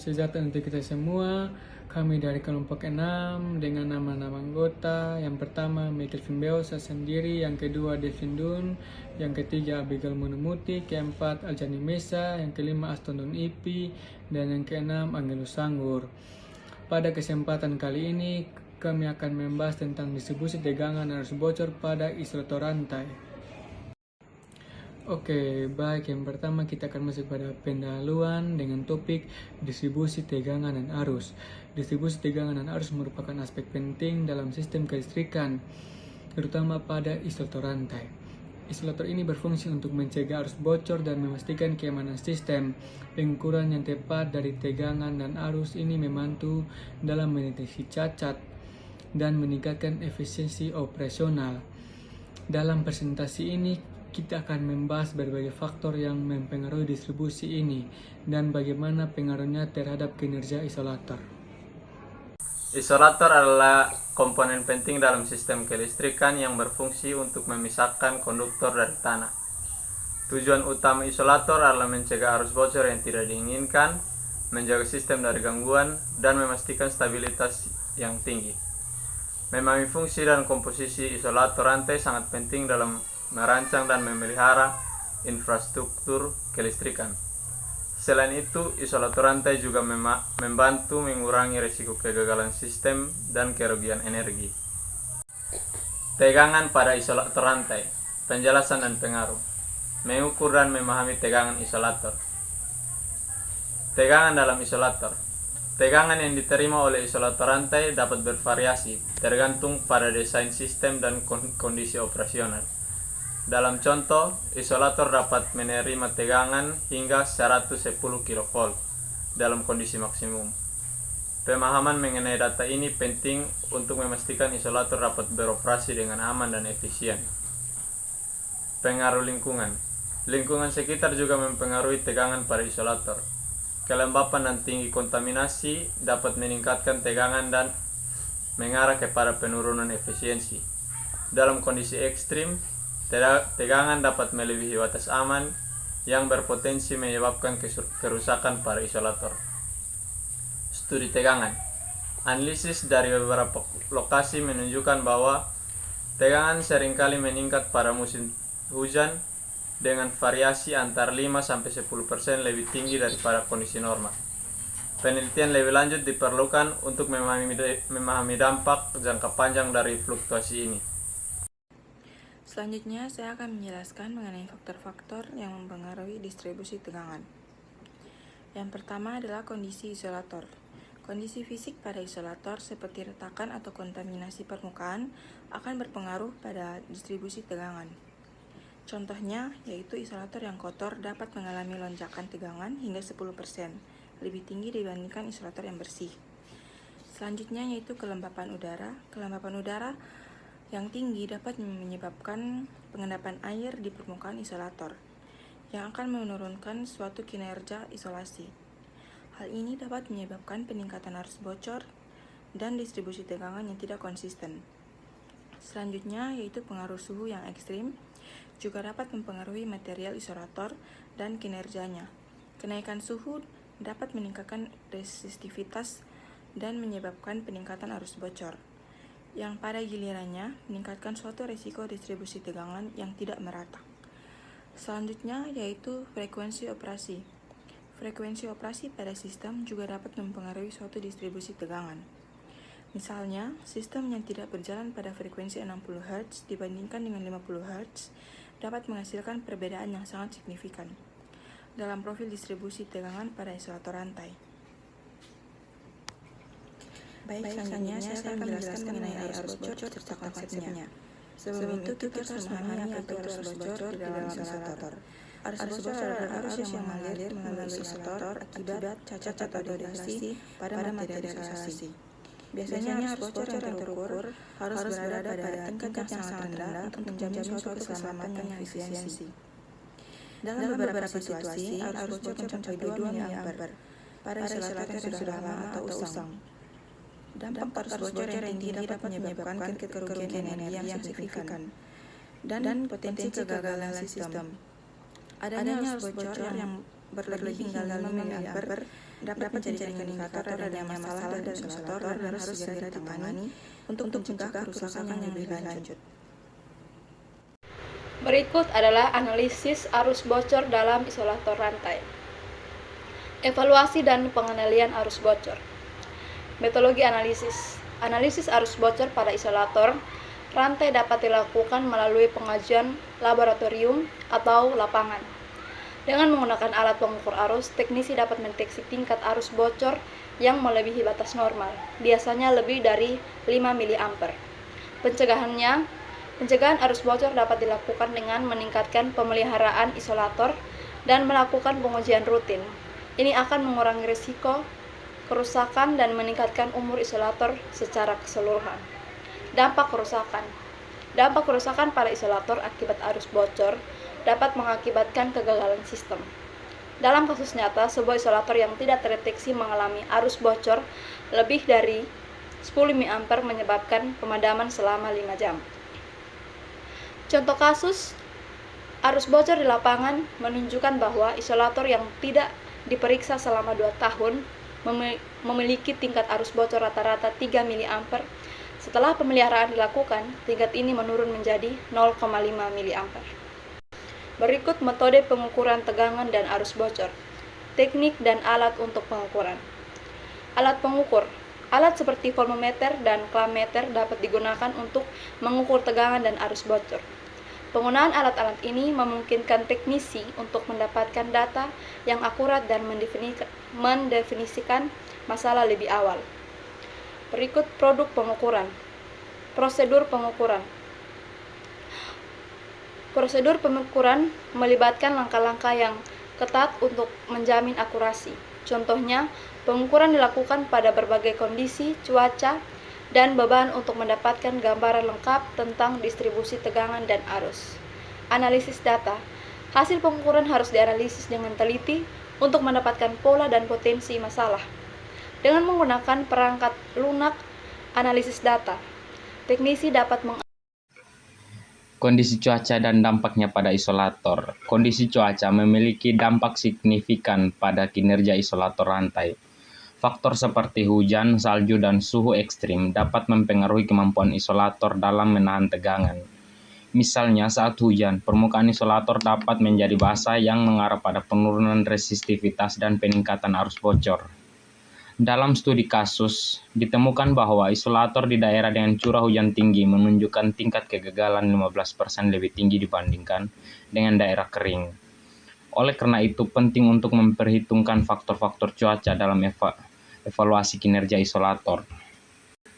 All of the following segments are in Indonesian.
sejahtera untuk kita semua. Kami dari kelompok 6 dengan nama-nama anggota. Yang pertama Michael Fimbeosa sendiri, yang kedua Devin Dun, yang ketiga Abigail Munumuti, keempat Aljani Mesa, yang kelima Aston Don Ipi, dan yang keenam Angelus Sanggur. Pada kesempatan kali ini kami akan membahas tentang distribusi tegangan arus bocor pada isolator rantai. Oke, baik. Yang pertama kita akan masuk pada pendahuluan dengan topik distribusi tegangan dan arus. Distribusi tegangan dan arus merupakan aspek penting dalam sistem kelistrikan, terutama pada isolator rantai. Isolator ini berfungsi untuk mencegah arus bocor dan memastikan keamanan sistem. Pengukuran yang tepat dari tegangan dan arus ini membantu dalam mendeteksi cacat dan meningkatkan efisiensi operasional. Dalam presentasi ini kita akan membahas berbagai faktor yang mempengaruhi distribusi ini dan bagaimana pengaruhnya terhadap kinerja isolator. Isolator adalah komponen penting dalam sistem kelistrikan yang berfungsi untuk memisahkan konduktor dari tanah. Tujuan utama isolator adalah mencegah arus bocor yang tidak diinginkan, menjaga sistem dari gangguan, dan memastikan stabilitas yang tinggi. Memahami fungsi dan komposisi isolator rantai sangat penting dalam merancang dan memelihara infrastruktur kelistrikan. Selain itu, isolator rantai juga membantu mengurangi risiko kegagalan sistem dan kerugian energi. Tegangan pada isolator rantai, penjelasan dan pengaruh. Mengukur dan memahami tegangan isolator. Tegangan dalam isolator. Tegangan yang diterima oleh isolator rantai dapat bervariasi tergantung pada desain sistem dan kondisi operasional. Dalam contoh, isolator dapat menerima tegangan hingga 110 kV dalam kondisi maksimum. Pemahaman mengenai data ini penting untuk memastikan isolator dapat beroperasi dengan aman dan efisien. Pengaruh lingkungan. Lingkungan sekitar juga mempengaruhi tegangan pada isolator. Kelembapan dan tinggi kontaminasi dapat meningkatkan tegangan dan mengarah kepada penurunan efisiensi. Dalam kondisi ekstrim, tegangan dapat melebihi batas aman yang berpotensi menyebabkan kerusakan pada isolator. Studi tegangan. Analisis dari beberapa lokasi menunjukkan bahwa tegangan seringkali meningkat pada musim hujan dengan variasi antara 5-10% lebih tinggi daripada kondisi normal. Penelitian lebih lanjut diperlukan untuk memahami dampak jangka panjang dari fluktuasi ini. Selanjutnya, saya akan menjelaskan mengenai faktor-faktor yang mempengaruhi distribusi tegangan. Yang pertama adalah kondisi isolator. Kondisi fisik pada isolator seperti retakan atau kontaminasi permukaan akan berpengaruh pada distribusi tegangan. Contohnya, yaitu isolator yang kotor dapat mengalami lonjakan tegangan hingga 10%, lebih tinggi dibandingkan isolator yang bersih. Selanjutnya yaitu kelembapan udara. Kelembapan udara yang tinggi dapat menyebabkan pengendapan air di permukaan isolator, yang akan menurunkan suatu kinerja isolasi. Hal ini dapat menyebabkan peningkatan arus bocor dan distribusi tegangan yang tidak konsisten. Selanjutnya yaitu pengaruh suhu yang ekstrim, juga dapat mempengaruhi material isolator dan kinerjanya. Kenaikan suhu dapat meningkatkan resistivitas dan menyebabkan peningkatan arus bocor, yang pada gilirannya meningkatkan suatu risiko distribusi tegangan yang tidak merata. Selanjutnya yaitu frekuensi operasi. Frekuensi operasi pada sistem juga dapat mempengaruhi suatu distribusi tegangan. Misalnya, sistem yang tidak berjalan pada frekuensi 60 Hz dibandingkan dengan 50 Hz dapat menghasilkan perbedaan yang sangat signifikan dalam profil distribusi tegangan pada isolator rantai. Baik, selanjutnya saya akan menjelaskan mengenai arus bocor serta konsepnya. Sebelum itu, kita harus memahami apa itu arus bocor di dalam isolator. Arus bocor adalah arus yang mengalir melalui isolator akibat cacat atau degradasi pada materi isolasi. Biasanya arus bocor yang terukur harus berada pada tingkat yang sangat rendah untuk menjamin suatu keselamatan yang efisiensi. Dalam beberapa situasi, arus bocor mencapai 2 mA pada isolator yang sudah lama atau usang. Dampak arus bocor yang tinggi dapat menyebabkan kerugian energi yang signifikan dan potensi kegagalan sistem. Adanya arus bocor yang berlebih hingga 5 mA dapat menjadikan indikator adanya masalah dalam isolator dan harus segera ditangani untuk mencegah kerusakan yang lebih lanjut. Berikut adalah analisis arus bocor dalam isolator rantai. Evaluasi dan pengendalian arus bocor. Metodologi analisis. Analisis arus bocor pada isolator rantai dapat dilakukan melalui pengajian laboratorium atau lapangan. Dengan menggunakan alat pengukur arus, teknisi dapat mendeteksi tingkat arus bocor yang melebihi batas normal, biasanya lebih dari 5 mA. Pencegahan arus bocor dapat dilakukan dengan meningkatkan pemeliharaan isolator dan melakukan pengujian rutin. Ini akan mengurangi risiko kerusakan dan meningkatkan umur isolator secara keseluruhan. Dampak kerusakan pada isolator akibat arus bocor dapat mengakibatkan kegagalan sistem. Dalam kasus nyata, sebuah isolator yang tidak terdeteksi mengalami arus bocor lebih dari 10 mA menyebabkan pemadaman selama 5 jam. Contoh kasus arus bocor di lapangan menunjukkan bahwa isolator yang tidak diperiksa selama 2 tahun memiliki tingkat arus bocor rata-rata 3 mA. Setelah pemeliharaan dilakukan, tingkat ini menurun menjadi 0,5 mA. Berikut metode pengukuran tegangan dan arus bocor. Teknik dan alat untuk pengukuran. Alat pengukur. Alat seperti voltmeter dan klameter dapat digunakan untuk mengukur tegangan dan arus bocor. Penggunaan alat-alat ini memungkinkan teknisi untuk mendapatkan data yang akurat dan mendefinisikan masalah lebih awal. Berikut produk pengukuran. Prosedur pengukuran. Prosedur pengukuran melibatkan langkah-langkah yang ketat untuk menjamin akurasi. Contohnya, pengukuran dilakukan pada berbagai kondisi, cuaca, dan beban untuk mendapatkan gambaran lengkap tentang distribusi tegangan dan arus. Analisis data. Hasil pengukuran harus dianalisis dengan teliti untuk mendapatkan pola dan potensi masalah. Dengan menggunakan perangkat lunak analisis data, teknisi dapat Kondisi cuaca dan dampaknya pada isolator. Kondisi cuaca memiliki dampak signifikan pada kinerja isolator rantai. Faktor seperti hujan, salju, dan suhu ekstrim dapat mempengaruhi kemampuan isolator dalam menahan tegangan. Misalnya saat hujan, permukaan isolator dapat menjadi basah yang mengarah pada penurunan resistivitas dan peningkatan arus bocor. Dalam studi kasus, ditemukan bahwa isolator di daerah dengan curah hujan tinggi menunjukkan tingkat kegagalan 15% lebih tinggi dibandingkan dengan daerah kering. Oleh karena itu, penting untuk memperhitungkan faktor-faktor cuaca dalam evaluasi kinerja isolator.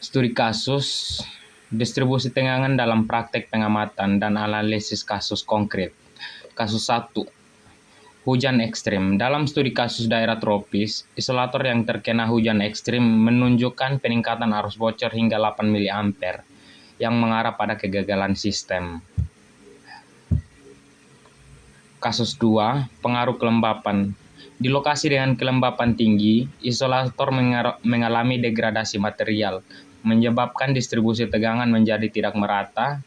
Studi kasus, distribusi tegangan dalam praktek pengamatan dan analisis kasus konkret. Kasus 1. Hujan ekstrim. Dalam studi kasus daerah tropis, isolator yang terkena hujan ekstrim menunjukkan peningkatan arus bocor hingga 8 mA yang mengarah pada kegagalan sistem. Kasus 2. Pengaruh kelembapan. Di lokasi dengan kelembapan tinggi, isolator mengalami degradasi material, menyebabkan distribusi tegangan menjadi tidak merata.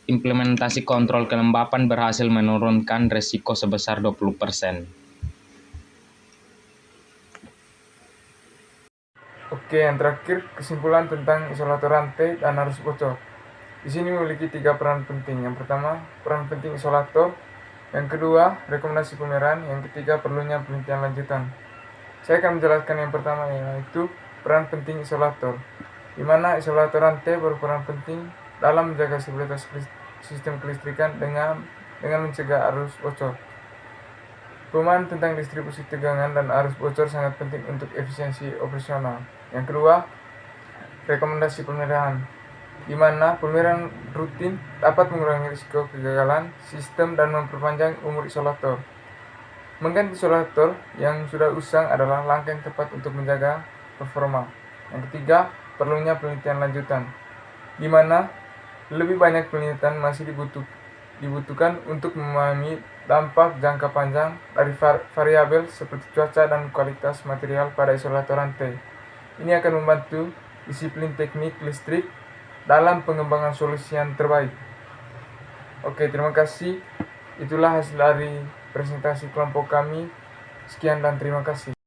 Implementasi kontrol kelembapan berhasil menurunkan resiko sebesar 20%. Oke, yang terakhir kesimpulan tentang isolator rantai dan arus bocor. Di sini memiliki 3 peran penting. Yang pertama, peran penting isolator. Yang kedua, rekomendasi pemeliharaan. Yang ketiga, perlunya penelitian lanjutan. Saya akan menjelaskan yang pertama, yaitu peran penting isolator, di mana isolator rantai berperan penting dalam menjaga stabilitas sistem kelistrikan dengan mencegah arus bocor. Pemahaman tentang distribusi tegangan dan arus bocor sangat penting untuk efisiensi operasional. Yang kedua, rekomendasi pemeliharaan, di mana pemeliharaan rutin dapat mengurangi risiko kegagalan sistem dan memperpanjang umur isolator. Mengganti isolator yang sudah usang adalah langkah yang tepat untuk menjaga performa. Yang ketiga, perlunya penelitian lanjutan, di mana lebih banyak penelitian masih dibutuhkan untuk memahami dampak jangka panjang dari variabel seperti cuaca dan kualitas material pada isolator rantai. Ini akan membantu disiplin teknik listrik dalam pengembangan solusi yang terbaik. Oke, terima kasih. Itulah hasil dari presentasi kelompok kami. Sekian dan terima kasih.